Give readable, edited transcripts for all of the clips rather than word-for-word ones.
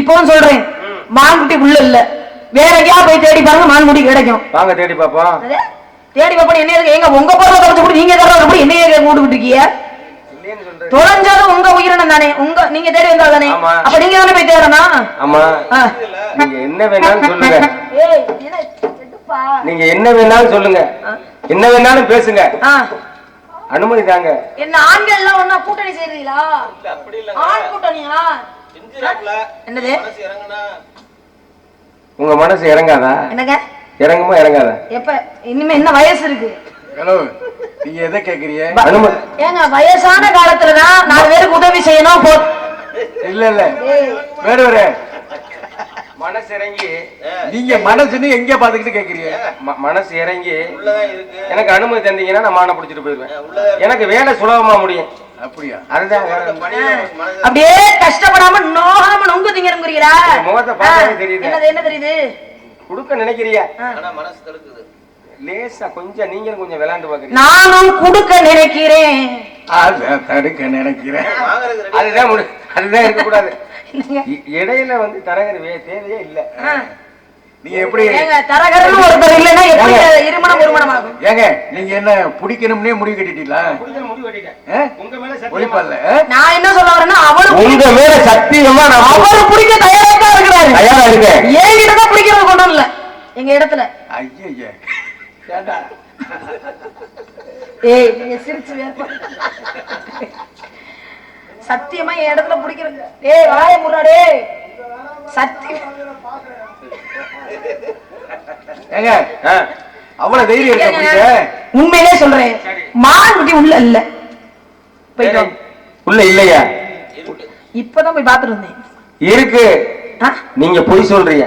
இப்பவும் சொல்றேன், மான்குட்டி உள்ள இல்ல, வேற எங்கேயா போய் தேடி பாருங்க, மான்குட்டி கிடைக்கும். வாங்க தேடி பாப்போம். தேடி பாப்பா என்ன இருக்கு? எங்க உங்க பொருளை தொலைச்சு கூட நீங்க தர என்னைய கூட்டு இருக்கீங்க? தொலைஞ்சதும் உங்க உயிரினம் தானே, உங்க நீங்க தேடி வந்தா தானே, அப்ப நீங்க தானே போய் தேடணும். ஆமா, நீங்க என்ன வேணாலும் சொல்லுங்க. நீங்க என்ன வேணாலும் சொல்லுங்க, என்ன வேணாலும் பேசுங்க, அனுமதி தாங்க. என்ன ஆண்கள் எல்லாம் ஒண்ணா கூட்டணி செய்றீங்களா? ஆண் கூட்டணியா? என்னது? உங்க மனசு இறங்காதா? என்னங்க இறங்குமா இறங்காதா? எப்ப இனிமே என்ன வயசு இருக்கு? ஹலோ, நீங்க எதை கேக்குறீங்க? அனுமதி. ஏங்க வயசான காலத்துலதான் 4 பேருக்கு உதவி செய்யணும். இல்ல இல்ல, வேற வேற மனசு இறங்கி, நீங்க மனசுன்னு எங்க பாத்துக்கிட்டு கேக்குறீங்க? மனசு இறங்கி எனக்கு அனுமதி தந்தீங்கன்னா நான் மானை பிடிச்சிட்டு போயிருவேன். எனக்கு வேலை சுலபமா முடியும். அப்படியா? அதுதான். அப்படியே கஷ்டப்படாம நோகாம நொங்கு திங்கிறீங்களா? முகத்தை பார்த்தாலே தெரியுது. என்ன தெரியுது? குடுக்க நினைக்கிறியா? மனசு தடுக்குது லேசா. கொஞ்சம் நீங்களும் கொஞ்சம் விளையாண்டு பாக்குறீங்க. நானும் குடுக்க நினைக்கிறேன். தடுக்க நினைக்கிறேன். அதுதான் இருக்க கூடாது. இடையில வந்து தரகர் தேவையே இல்ல. நீங்க எப்படி தரகர்னு ஒருத்தர் இல்லைன்னா எப்படி இருமணம் ஒருமணம் ஆகும்? ஏங்க நீங்க என்ன பிடிக்கணும்னே முடிவு கட்டிட்டீங்களா? ஒளிப்பல்ல. நான் என்ன சொல்ல வரேன்னா, அவரு உங்க மேல சத்தியமா அவரு பிடிக்க தயாரா தான் இருக்கிறாரு. தயாரா இருக்கேன். ஏன் இடத்த பிடிக்கிறது கொண்டு வரல எங்க இடத்துல. ஐயா ஏய், நீங்க சிரிச்சு வேற சத்தியமா என் இடத்துல பிடிக்கிறது. ஏய் வாய முறாடே, சத்தியம். ஏங்க அவ்வளவு தைரியம் இருக்க? உண்மையிலே சொல்றேன், மான்குட்டி உள்ள இல்ல. போயிட்டோம். உள்ள இல்லையா? இப்பதான் போய் பாத்துட்டு வந்தேன். இருக்கு. நீங்க பொய் சொல்றீங்க.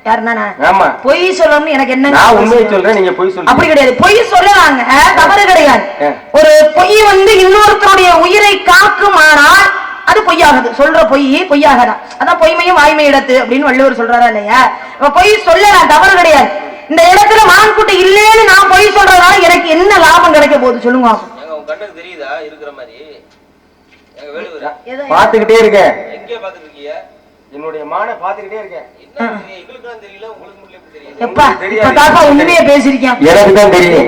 யாரு நானா? ஆமா. பொய் சொல்லணும்னு எனக்கு என்ன? நான் உண்மையை சொல்றேன், நீங்க பொய் சொல்றீங்க. அப்படி கிடையாது, பொய் சொல்லலாங்க, தவறு கிடையாது. ஒரு பொய் வந்து இன்னொருத்தருடைய உயிரை காக்குமானால் அது பொய்யாகுது. சொல்ற பொய் பொய்யாகதான். அதான் பொய்மையும் வாய்மை இடத்து அப்படின்னு வள்ளுவர் சொல்றாரா இல்லையா? பொய் சொல்லலாம், தவறு கிடையாது. இந்த இடத்துல மான்குட்டி இல்லேன்னு நான் பொய் சொல்றதுனால எனக்கு என்ன லாபம் கிடைக்க போகுது சொல்லுங்க. தெரியுதா இருக்கிற மாதிரி? பாத்துக்கிட்டே இருக்கேன். எங்க பாத்துட்டு இருக்கீங்க? என்னுடைய மானை பாத்துக்கிட்டே இருக்கேன். தெரியல, உங்களுக்கு உண்மையை பேசிருக்கேன். எனக்கு தான் தெரியும்.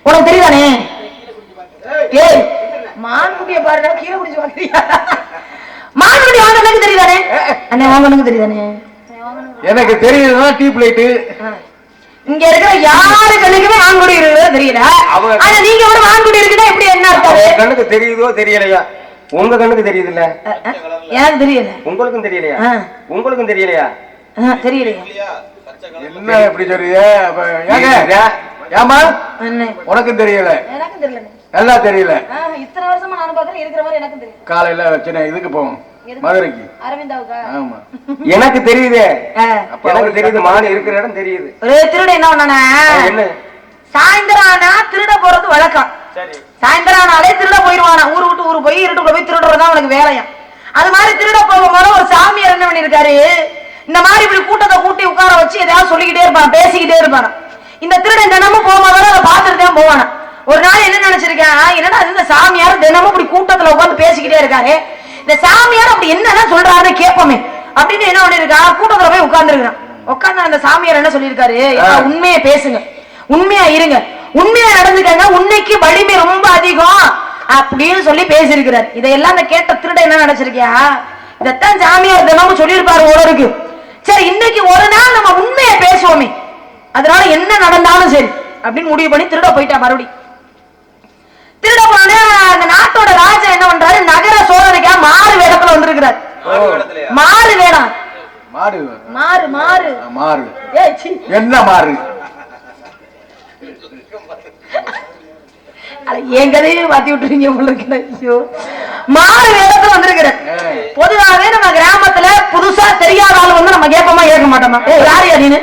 உனக்கு தெரியுதானே? ஏய், மான்குட்டியை பாருடா, கீழே பிடிச்சு வாங்குறியா? மான்குட்டி வாங்க எனக்கு தெரியுதானே? அண்ணே வாங்கணுக்கு தெரியுதானே? எனக்கு தெரியுதுன்னா டியூப் லைட். இங்க இருக்கிற யாரு கண்ணுக்குமே மான்குடி இருக்குதோ தெரியல. ஆனா நீங்க கூட மான்குடி இருக்குன்னா எப்படி என்ன அர்த்தம்? கண்ணுக்கு தெரியுதோ தெரியலையா? உங்க கண்ணுக்கு தெரியுது இல்ல? எனக்கு தெரியல. உங்களுக்கும் தெரியலையா? உங்களுக்கும் தெரியலையா? தெரியலையா? என்ன எப்படி சொல்றீங்க? ஏமா உனக்கும் தெரியல? எனக்கும் தெரியல. நல்லா தெரியல. இத்தனை வருஷமா நானும் பாக்குறேன், இருக்கிற மாதிரி எனக்கும் தெரியும். காலையில சின்ன இதுக்கு போவோம், மதுரைக்கு. அரவிந்தாவுக்கா? ஆமா. எனக்கு தெரியுது. எனக்கு தெரியுது, மான் இருக்கிற இடம் தெரியுது. ஒரு திருட என்ன பண்ணானே, சாயந்தரம் ஆனா திருட போறது வழக்கம். சாயந்தரம் ஆனாலே திருட போயிருவானா, ஊரு விட்டு ஊரு போய் இருட்டுக்குள்ள போய் திருடுறதுதான் அவனுக்கு வேலையா. அது மாதிரி திருட போகும்போது ஒரு சாமியார் என்ன பண்ணிருக்காரு, இந்த மாதிரி இப்படி கூட்டத்தை கூட்டி உட்கார வச்சு எதையாவது சொல்லிக்கிட்டே இருப்பான், பேசிக்கிட்டே இருப்பான். இந்த திருடன் தினமும் போகும்போது அதை பார்த்துட்டு தான் போவானா. ஒரு நாள் என்ன நினைச்சிருக்கேன், என்னடா இந்த சாமியார் தினமும் இப்படி கூட்டத்துல உட்காந்து பேசிக்கிட்டே இருக்காரு, இந்த சாமியார் அப்படி என்னதான் சொல்றாருன்னு கேட்போமே அப்படின்னு என்ன பண்ணிருக்கா, கூட்டத்துல போய் உட்கார்ந்து இருக்கிறான். உட்கார்ந்து அந்த சாமியார் என்ன சொல்லியிருக்காரு, உண்மையை பேசுங்க, உண்மையா இருங்க, உண்மையா நடந்துக்காங்க, உண்மைக்கு வலிமை ரொம்ப அதிகம் அப்படின்னு சொல்லி பேசியிருக்கிறார். இதையெல்லாம் அந்த கேட்ட திருட என்ன நினைச்சிருக்கியா, இதைத்தான் சாமியார் தினமும் சொல்லியிருப்பாரு ஒருவருக்கு. சரி, இன்னைக்கு ஒரு நாள் நம்ம உண்மையை பேசுவோமே, அதனால என்ன நடந்தாலும் சரி அப்படின்னு முடிவு பண்ணி திருட போயிட்டா. மறுபடியும் திருட போன அந்த நாட்டோட ராஜா என்ன பண்றாரு, நகர சோதனைக்கா மாறு வேடத்துல வந்திருக்கிறார். மாறு வேடம். மாறு மாறு மாறு மாறு என்ன மாறு? என் கதையை மாத்தி விட்டுறீங்க உங்களுக்கு. ஐயோ, மாறு வேடத்துல வந்திருக்கிற. பொதுவாகவே நம்ம கிராமத்துல புதுசா தெரியாத ஆள் வந்து நம்ம கேட்போமா கேட்க மாட்டோமா? யாரு யாருன்னு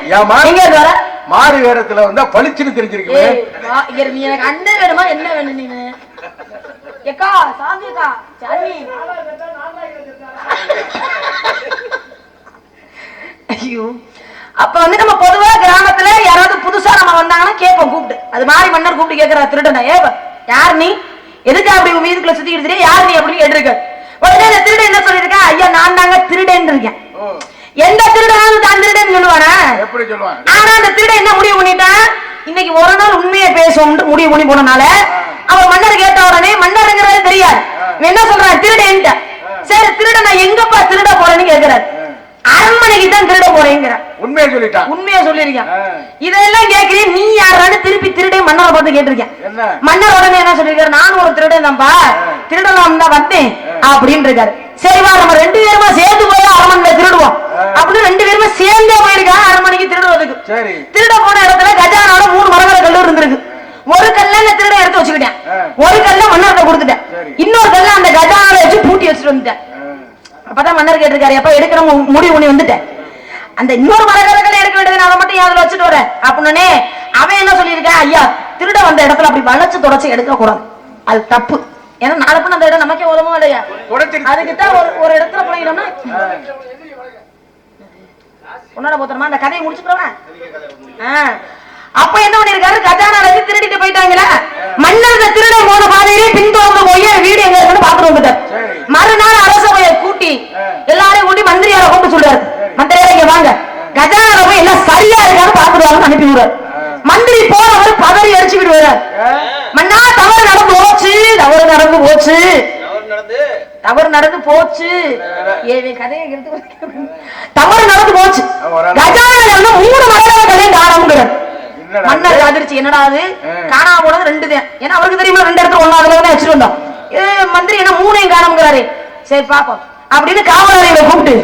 எங்க இருந்து வர? மாறு வேடத்துல வந்தா பளிச்சுன்னு தெரிஞ்சிருக்கு. நீ எனக்கு அண்ணன் வேணுமா என்ன வேணும் நீங்க? ஏக்கா சாந்திக்கா சாமி. ஐயோ, அப்ப வந்து நம்ம பொதுவா கிராமத்துல யாராவது புதுசா நம்ம வந்தாங்கன்னா கேட்போம் கூப்பிட்டு. அது மாதிரி மன்னர் கூப்பிட்டு கேட்கிறா திருடனா, ஏ யார் நீ, எதுக்கு அப்படி வீட்டுக்குள்ள சுத்திக்கிட்டு யார் நீ அப்படின்னு கேட்டிருக்க. உடனே அந்த திருடன் என்ன சொல்லியிருக்கா, ஐயா நான் தாங்க எந்த திருடனாலும் தான் திருடன் சொல்லுவானா? எப்படி சொல்லுவான்? ஆனா அந்த திருடன் என்ன முடிவு பண்ணிட்டான்? இன்னைக்கு ஒரு நாள் உண்மையை பேசுவோம்னு முடிவு பண்ணி போனனால அவன் மன்னர் கேட்ட உடனே மன்னருங்கிறது தெரியாது. என்ன சொல்றான்? திருடன்ட்ட. சரி திருட நான் எங்கப்பா திருட போறேன்னு கேட்கிறார். அரண்மனைக்கு தான் திருட போறேங்கிற. உண்மையை சொல்லிட்டான். உண்மையா சொல்லிருக்கேன். இதெல்லாம் கேட்கிறேன். நீ யாரான்னு திருப்பி திருடே மன்னரை பார்த்து கேட்டிருக்கேன். மன்னர் உடனே என்ன சொல்லிருக்காரு? நான் ஒரு திருடன் தான்ப்பா, திருடலாம் தான் வந்தேன் அப்படின்னு இருக்காரு. சரிவா நம்ம 2 பேருமா சேர்ந்து போய் அரண்மனை திருடுவோம் அப்படின்னு 2 பேருமே சேர்ந்தே போயிருக்காங்க அரண்மனைக்கு திருடுவதுக்கு. திருட போன இடத்துல கஜானால 3 மரகத கல்லு இருந்திருக்கு. ஒரு கல்ல இந்த திருட எடுத்து வச்சுக்கிட்டேன், ஒரு கல்ல மன்னர்கிட்ட கொடுத்துட்டேன், இன்னொரு கல்ல அந்த கஜானால வச்சு பூட்டி வச்சுட்டு வந்துட்டேன். அப்பதான் மன்னர் கேட்டிருக்காரு, எப்ப எடுக்கிற முடிவு பண்ணி வந்துட்டேன், அந்த இன்னொரு மரகதங்களை எடுக்க வேண்டியது அதை மட்டும் அதுல வச்சுட்டு வரேன் அப்படின்னு. அவன் என்ன சொல்லியிருக்கான்? ஐயா திருட வந்த இடத்துல அப்படி வளைச்சு தொடச்சு எடுக்க கூடாது, அது தப்பு. ஏன்னா நாளை பண்ண அந்த இடம் நமக்கே உதவும் இல்லையா? அதுக்குத்தான் ஒரு இடத்துல போனோம்னா உன்னோட போத்தனமா அந்த கதையை முடிச்சுக்கிறவன். அப்ப என்ன பண்ணிருக்காரு? கஜானால திருடிட்டு போயிட்டாங்களா? மன்னர் திருட போன பாதையிலே பின்தொடர்ந்து போய் வீடு எங்க இருக்குன்னு பாத்துட்டு வந்துட்டார். மறுநாள் அரசவையை கூட்டி எல்லாரையும் கூட்டி மந்திரியார கூப்பிட்டு சொல்றாரு, மந்திரியார இங்க வாங்க, கஜானால போய் எல்லாம் சரியா இருக்கான்னு பாத்துருவாங்கன்னு அனுப்பி விடுறாரு. மந்திரி போறவர் பதறி அடிச்சு விடுவார். மன்னா தவறு நடந்து போச்சு, தவறு நடந்து போச்சு, தவறு நடந்து போச்சு, கதையை தவறு நடந்து போச்சு, கஜானால 3 மரகதங்களையும் காணாம. மன்னர் அதிர்ச்சி, என்னடா அது காணாம போனது 2 தான். ஏன்னா அவருக்கு தெரியுமா 2 இடத்துல ஒன்னாதுல வச்சுட்டு வந்தோம். மந்திரி என்ன 3ஐயும் காணாமங்கிறாரு. சரி பாப்போம் அப்படின்னு காவலாளிகளை கூப்பிட்டு,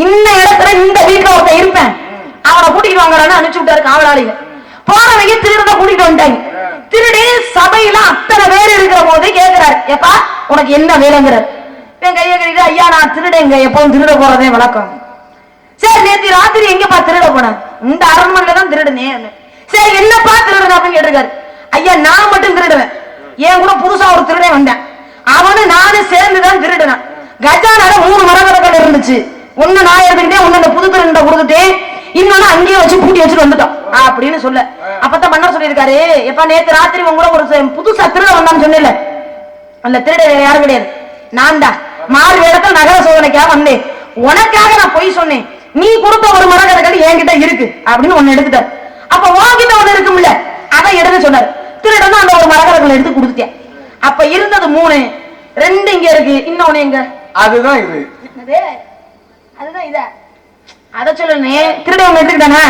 இந்த இடத்துல இந்த வீட்டுல ஒருத்தன் இருப்பேன், அவனை கூட்டிட்டு வாங்கறான்னு அனுப்பிச்சு விட்டாரு காவலாளிகள். போனவங்க திருட கூட்டிட்டு வந்துட்டாங்க. திருடி சபையில அத்தனை பேர் இருக்கிற போது கேட்கிறாரு, எப்பா உனக்கு என்ன வேலைங்கிறார். என் கையை கழிட்டு, ஐயா நான் திருடங்க, எப்பவும் திருட போறதே வழக்கம். சரி நேற்று ராத்திரி எங்கப்பா திருட போன? இந்த அரண்மனையில தான் திருடுனேன். சரி என்னப்பா திருடுன அப்படின்னு கேட்டிருக்காரு. ஐயா நான் மட்டும் திருடுவேன், என் கூட புதுசா ஒரு திருடன் வந்தேன், அவனு நானும் சேர்ந்துதான் திருடுனேன். கஜானால 3 மரகதங்கள் இருந்துச்சு, ஒண்ணு நான் எடுத்துக்கிட்டேன், ஒண்ணு அந்த புது திருட கொடுத்துட்டேன், இன்னொன்னு அங்கேயே வச்சு பூட்டி வச்சுட்டு வந்துட்டோம் அப்படின்னு சொல்ல. அப்பதான் மன்னர் சொல்லியிருக்காரு, எப்ப நேற்று ராத்திரி உங்க கூட ஒரு புதுசா திருட வந்தான்னு சொன்னேன்ல, அந்த திருட வேற யாரும் கிடையாது, நான் தான். மாறு வேடத்தில் நகர சோதனைக்காக வந்தேன், உனக்காக நான் பொய் சொன்னேன், நீ கொடுத்த ஒரு மரகதங்கள் என்கிட்ட இருக்கு அப்படின்னு ஒண்ணு எடுத்துட்டார். அப்ப உன்கிட்ட ஒண்ணு இருக்கும்ல, அதை எடுத்து சொன்னார். திருடன் அந்த ஒரு மரகதங்களை எடுத்து கொடுத்துட்டேன். அப்ப இருந்தது 3, 2 இங்க இருக்கு, இன்னொன்னு எங்க? அதுதான் இது. அதுதான் இத அத சொல்லுனே. திருட ஒண்ணு எடுத்துக்கிட்டானே,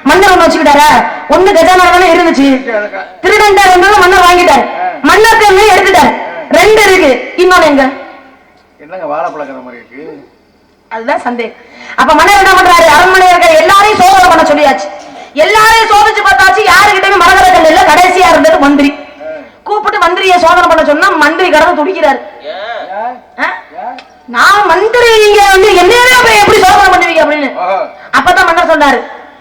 மன்னர் ஒண்ணு வச்சுக்கிட்டாரா? ஒண்ணு கஜானால இருந்துச்சு, திருடன் மன்னர் வாங்கிட்டாரு, மன்னருக்கு எடுத்துட்டாரு, 2 இருக்கு, இன்னொன்னு எங்க? என்னங்க வாழைப்பழக்கிற மாதிரி இருக்கு? அதுதான் சந்தேகம். அப்ப மன்னர் என்ன பண்றாரு? அரண்மனை இருக்கிற எல்லாரையும் சோதனை பண்ண சொல்லியாச்சு. எல்லாரையும் சோதிச்சு பார்த்தாச்சு, யாருக்கிட்டயுமே மரகதங்கள் இல்ல. கடைசியா இருந்தது மந்திரி. கூப்பிட்டு மந்திரியை சோதனை பண்ண சொன்னா மந்திரி கடந்து துடிக்கிறாரு. நான் மந்திரி, நீங்க என்ன எப்படி சோதனை பண்ணுவீங்க அப்படின்னு. அப்பதான் மன்னர் சொன்னாரு,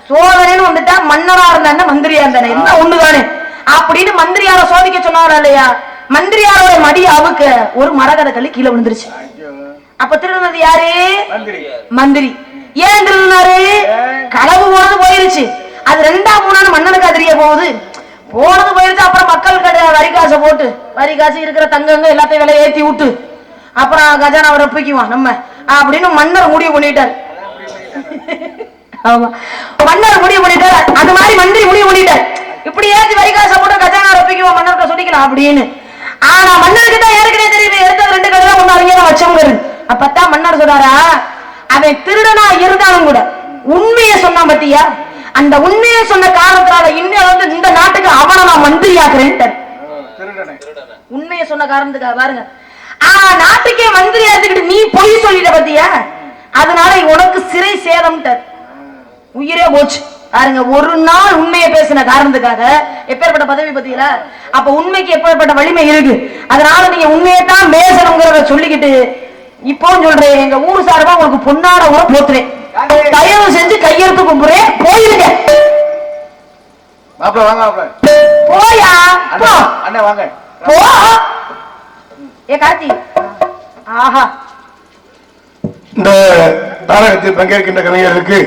சோதனைன்னு வந்துட்டா மன்னரா இருந்தா மந்திரியா இருந்தானே என்ன ஒண்ணுதானே அப்படின்னு மந்திரியார சோதிக்க சொன்னாரா இல்லையா? மந்திரியாரோட மடிய அவுக்க ஒரு மரகத கல்லு கீழே விழுந்துருச்சு. அப்ப திருடுனது யாரு? மந்திரி. ஏன் திருடுனாரு? களவு போனது போயிருச்சு, அது 2ஆம் 3ஆம் மன்னனுக்கு தெரிய போகுது. போனது போயிருச்சு. அப்புறம் மக்கள் வரி காசை போட்டு, வரி காசு இருக்கிற தங்கங்க எல்லாத்தையும் விலை ஏத்தி விட்டு அப்புறம் கஜானா அவரை ஒப்பிக்குவான் நம்ம அப்படின்னு மன்னர் முடிவு பண்ணிட்டார். ஆமா, மன்னர் முடிவு பண்ணிட்டார். அது மாதிரி மந்திரி முடிவு பண்ணிட்டார், இப்படி ஏத்தி வரி காசை போட்டு கஜானா ஒப்பிக்குவான், மன்னருக்கு சொல்லிக்கலாம் அப்படின்னு. ஆனா மன்னருக்கு தான் ஏற்கனவே தெரியுது, எடுத்தது 2 கல்ல ஒண்ணு அவங்க வச்சவங்க. அப்பதான் மன்னர் சொல்றாரா, அவன் திருடனா இருந்தாலும் கூட உண்மையை சொன்னான் பத்தியா, அந்த உண்மையை சொன்ன காரணத்தினால இன்னும் இந்த நாட்டுக்கு அவனை நான் மந்திரி ஆக்குறேன். உண்மையை சொன்ன காரணத்துக்காக பாருங்க, நாட்டுக்கே மந்திரி ஆக்கிட்டு நீ பொய் சொல்லிட்ட பத்தியா, அதனால உனக்கு சிறை சேதம், உயிரே போச்சு பாருங்க. ஒரு நாள் உண்மையை பேசின காரணத்துக்காக எப்பேற்பட்ட பதவி பத்தியில. அப்ப உண்மைக்கு எப்பேற்பட்ட வலிமை இருக்கு. அதனால நீங்க உண்மையைத்தான் பேசணுங்கிறத சொல்லிக்கிட்டு இப்போ சொல்றேன், எங்க ஊர் சார்பா உங்களுக்கு பொன்னாட ஊரை போத்துறேன், தயவு செஞ்சு கையெழுத்து கும்புறேன், போயிருங்க. போயா வாங்க போ. ஏ கார்த்தி, ஆஹா, இந்த நாடகத்தில் பங்கேற்கின்ற கலைஞர்களுக்கு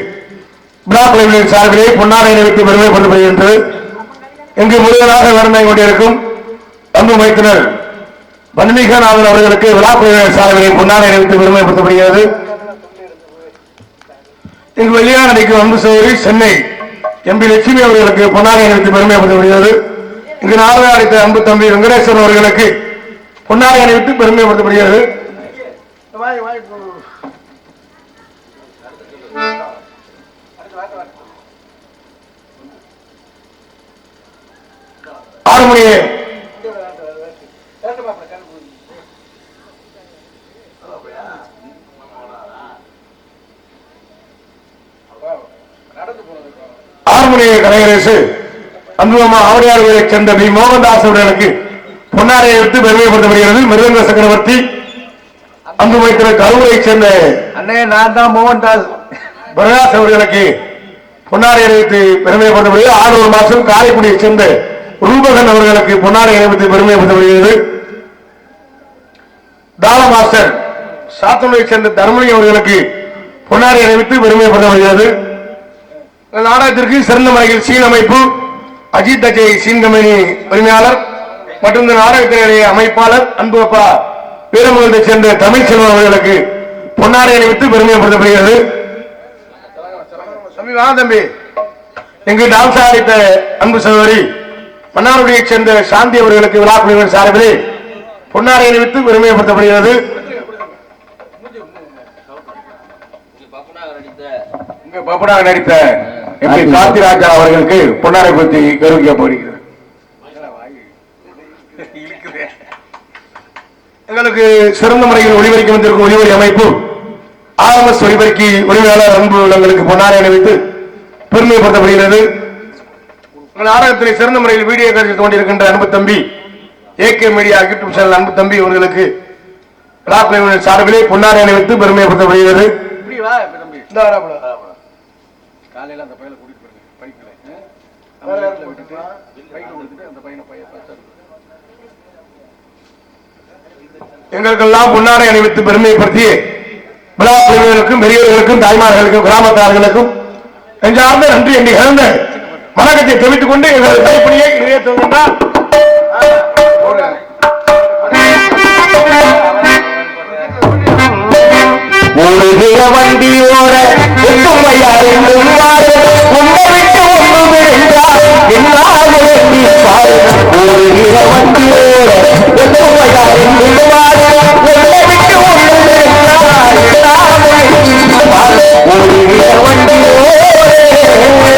விழாக்குழுவின் சார்பிலே பொன்னாடை நிறுத்தி பெருமைப்படுத்தப்படுகின்றது. இங்கு முழுவதாக நடந்து கொண்டிருக்கும் அன்பு மைத்தினர் வன்மீகநாதன் அவர்களுக்கு விழாக்குழுவின் சார்பிலே பொன்னாடை நிறுத்தி பெருமைப்படுத்தப்படுகிறது. இங்கு வெளியாக நடிக்கும் அன்பு சகோதரி சென்னை எம்பி லட்சுமி அவர்களுக்கு பொன்னாடை அணிவித்து பெருமைப்படுத்தப்படுகிறது. இங்கு நாடகம் அளித்த அன்பு தம்பி வெங்கடேஸ்வரன் அவர்களுக்கு பொன்னாடை அணிவித்து பெருமைப்படுத்தப்படுகிறது. ஆறுமணியே ஆறுமணிய கலைஞரசு அன்புமா ஆவடியார்களை சேர்ந்த பி மோகன்தாஸ் அவர்களுக்கு பொன்னாடையை எடுத்து பெருமைப்படுத்தப்படுகிறது. மிருதங்க சக்கரவர்த்தி அன்பு வைத்திர கரூரை சேர்ந்த அண்ணே நான் தான் மோகன்தாஸ் பிரகாஷ் அவர்களுக்கு பொன்னாடை அணிவித்து பெருமைப்படுத்தப்படுகிறது. 6 மாசம் காரைக்குடியை சேர்ந்த ரூபகன் அவர்களுக்கு பொன்னாடை அணிவித்து பெருமைப்படுத்தப்படுகிறது. தாள மாஸ்டர் சாத்தனுரை சேர்ந்த தர்மணி அவர்களுக்கு பொன்னாடை அணிவித்து பெருமைப்படுத்தப்படுகிறது. நாடகத்திற்கு சிறந்த முறையில் சீன் அமைப்பு அஜித் அஜய் சீன் கம்பெனி உரிமையாளர் மற்றும் இந்த நாடகத்தினுடைய அமைப்பாளர் அன்பு அப்பா வீரமங்கலத்தை சேர்ந்த தமிழ் செல்வன் அவர்களுக்கு பொன்னாடை அணிவித்து பெருமைப்படுத்தப்படுகிறது. தம்பி எங்கு டான்ஸ் ஆடித்த அன்பு சகோதரி மன்னாருடைய சேர்ந்த சாந்தி அவர்களுக்கு விழா குழுவின் சார்பிலே பொன்னாடை அணிவித்து பெருமைப்படுத்தப்படுகிறது. பப்பனாக நடித்த எம்பி காந்திராஜா அவர்களுக்கு பொன்னாடை பற்றி கௌரவிக்கப்படுகிறது. எங்களுக்கு சிறந்த முறையில் ஒளிபரிக்க வந்திருக்கும் ஒளிவரி அமைப்பு RMS ஒளிபரிக்கு உரிமையாளர் அன்பு உள்ளங்களுக்கு பொன்னாடை அணிவித்து பெருமைப்படுத்தப்படுகிறது. நாடகத்தில் சிறந்த முறையில் வீடியோ கருத்து கொண்டிருக்கின்ற அன்பு தம்பி AK மீடியா யூடியூப் சேனல் அன்பு தம்பி அவர்களுக்கு சார்பிலே பொன்னாடை அணிவித்து பெருமைப்படுத்தப்படுகிறது. காலையில அந்த பையனை கூட்டிட்டு போயிருங்க பைக்ல விட்டுட்டு பைக்ல கொடுத்துட்டு அந்த பையனை எங்களுக்கெல்லாம் பொன்னாடை அணிவித்து பெருமைப்படுத்தி விழா குழுவினருக்கும் பெரியவர்களுக்கும் தாய்மார்களுக்கும் கிராமத்தார்களுக்கும் நெஞ்சார்ந்த நன்றி என்று இழந்த வணக்கத்தை தெரிவித்துக் கொண்டு எங்களது கைப்பணியை நிறைவேற்றுகின்றார். ஒரு வண்டியோட உன்னை விட்டு ஒன்று விழுந்தார் என்னால் நீ பாரு. ஒரு வண்டியோட உன்னை விட்டு ஒன்று விழுந்தார் என்னால் நீ பாரு. ஒரு வண்டியோட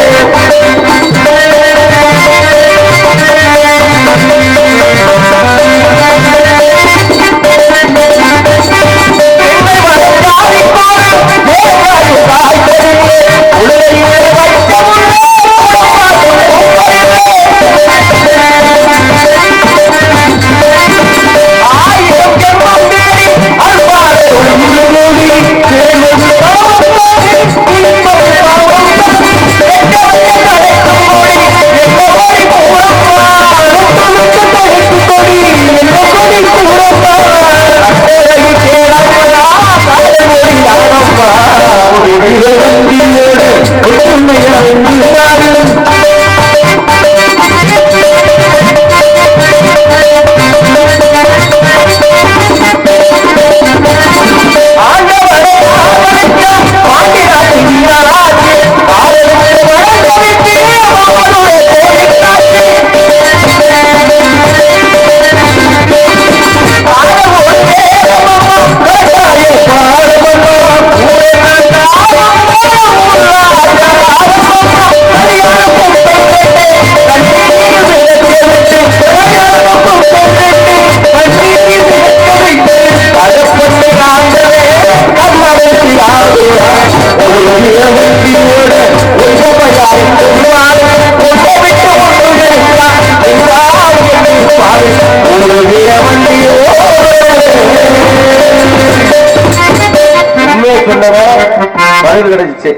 கிடைச்சிச்சு.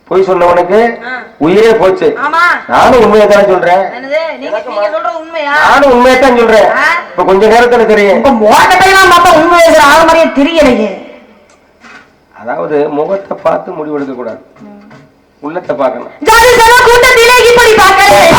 பொய் சொன்னவனுக்கு உயிரே போச்சு. நானும் உண்மையை தானே சொல்றேன். நானும் உண்மையை தான் சொல்றேன். இப்ப கொஞ்ச நேரத்துல தெரியும். அதாவது முகத்தை பார்த்து முடிவெடுக்க கூடாது, உள்ளத்தை பார்க்கணும். கூட்டத்திலே இப்படி பார்க்கிறேன்.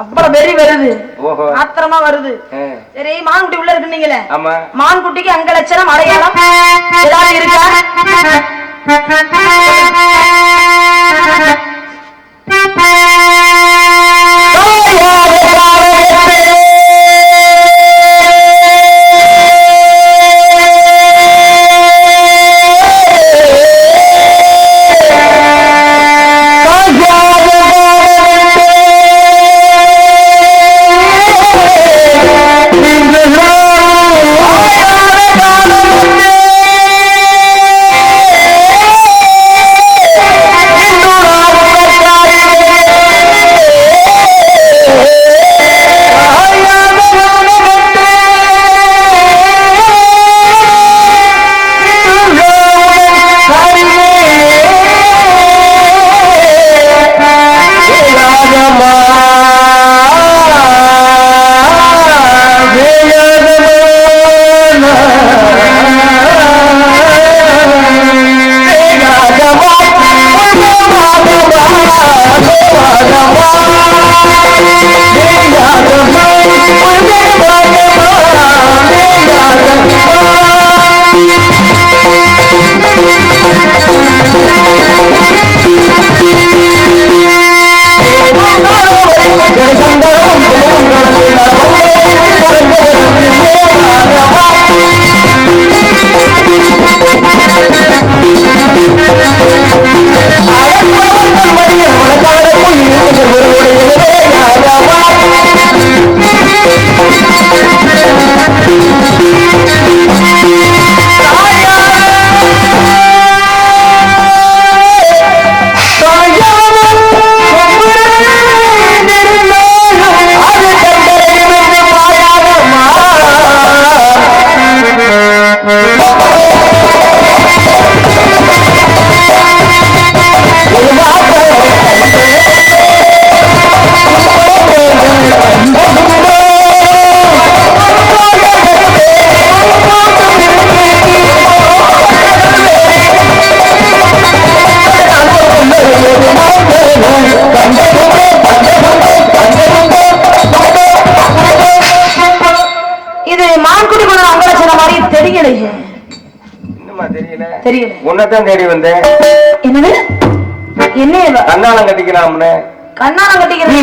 அப்புறம் வெறி வருது, ஓஹோ ஆத்திரமா வருது. சரி, மான்குட்டி உள்ள இருக்குன்னீங்களே, ஆமா, மான்குட்டிக்கு அங்க லட்சணம் அடையாளம் ஏதாவது இருக்கா? தெரியல, உன்னதான் தேடி வந்தேன். என்னது? என்ன கண்ணாலம் கட்டிக்கலாம்னு? கண்ணாலம் கட்டிக்கிறேன்.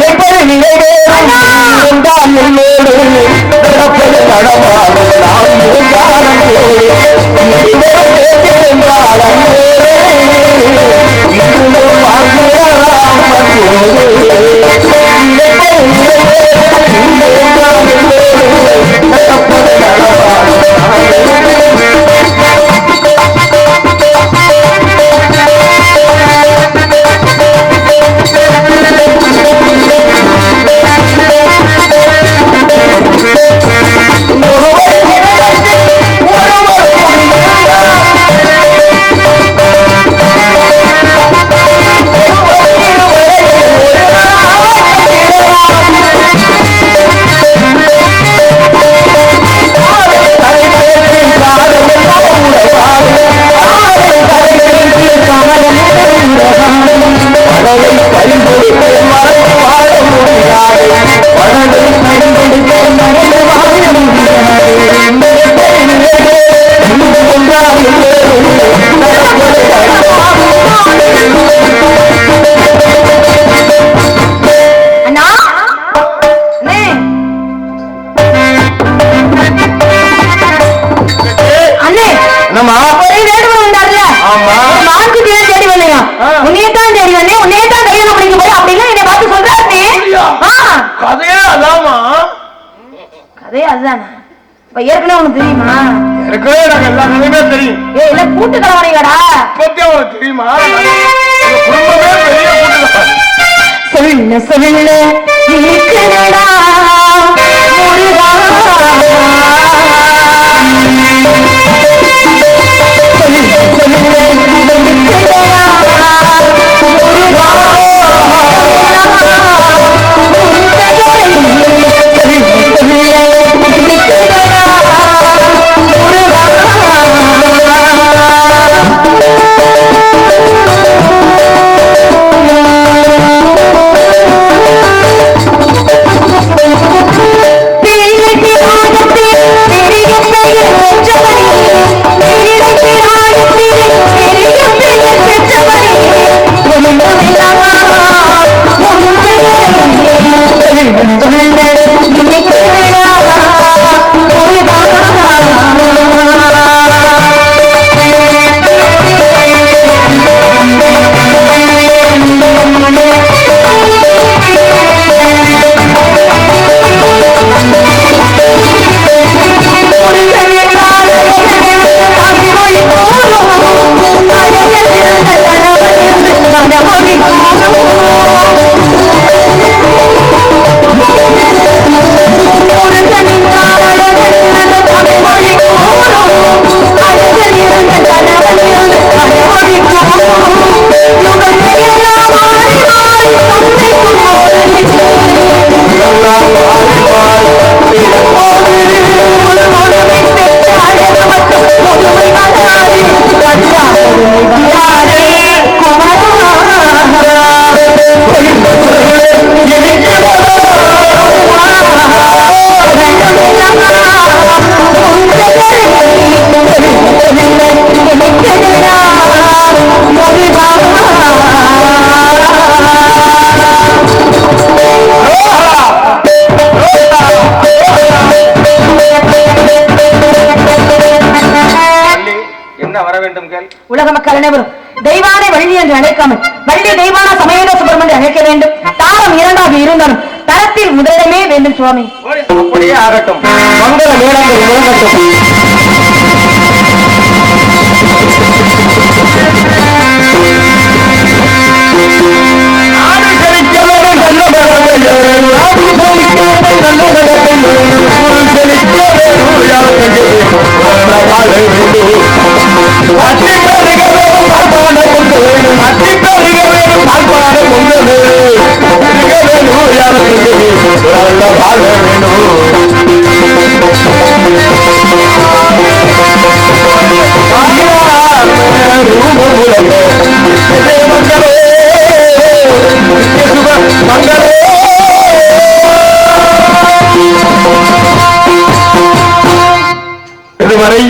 ஏற்கனவே உனக்கு தெரியுமா? ஏற்கனவே எனக்கு எல்லா கதையுமே தெரியும். இல்ல கூட்டு கலவரைங்கடா. பத்தி அவனுக்கு தெரியுமா? குடும்பமே பெரிய கூட்டு. சொல்ல சொல்ல இருக்குடா முருகா, வேண்டும் கேள். உலக மக்கள் அனைவரும் தெய்வானை வள்ளி என்று அழைக்காமல் வள்ளி தெய்வான சமயேத சுப்பிரமணியம் அழைக்க வேண்டும். தாரம் இரண்டாக இருந்தாலும் தரத்தில் முதலிடமே வேண்டும் சுவாமி. அப்படியே ஆகட்டும். மங்கள மேளங்கள் முழங்கட்டும். இதுவரை